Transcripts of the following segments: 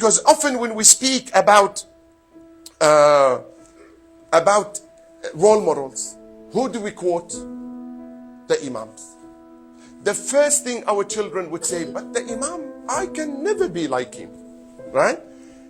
Because often when we speak about role models, who do we quote? The Imams. The first thing our children would say, but the Imam, I can never be like him, right?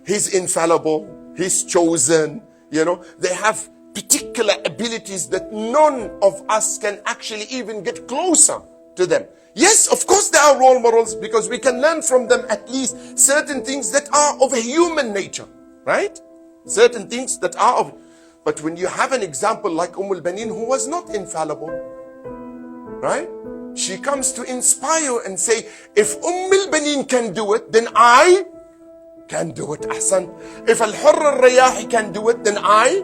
He's infallible, he's chosen, they have particular abilities that none of us can actually even get closer to them. Yes, of course there are role models because we can learn from them at least certain things that are of a human nature, right? Certain things that are of... But when you have an example like al-Banin, who was not infallible, right? She comes to inspire and say, if al-Banin can do it, then I can do it. Ahsan. If al-Hurr al-Riyahi can do it, then I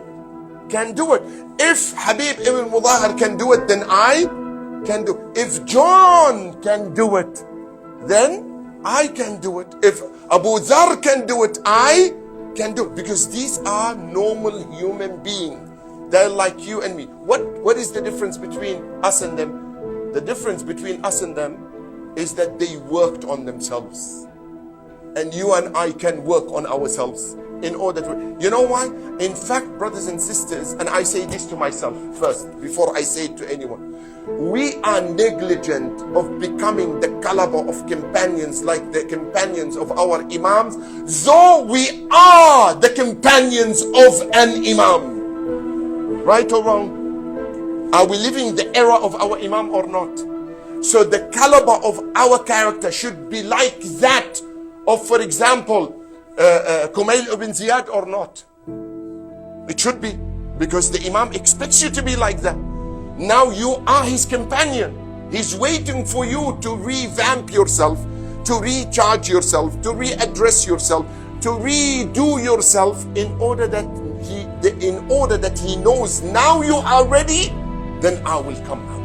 can do it. If Habib ibn Mudahar can do it, then I can do it. If John can do it, then I can do it. If Abu Dhar can do it, I can do it. Because these are normal human beings. They're like you and me. What is the difference between us and them? The difference between us and them is that they worked on themselves. And you and I can work on ourselves in order to... You know why? In fact, brothers and sisters, and I say this to myself first, before I say it to anyone. We are negligent of becoming the caliber of companions like the companions of our Imams, though we are the companions of an Imam. Right or wrong? Are we living the era of our Imam or not? So the caliber of our character should be like that of, for example, Kumail ibn Ziyad or not? It should be, because the Imam expects you to be like that. Now you are his companion. He's waiting for you to revamp yourself, to recharge yourself, to readdress yourself, to redo yourself in order that he knows now you are ready, then I will come out.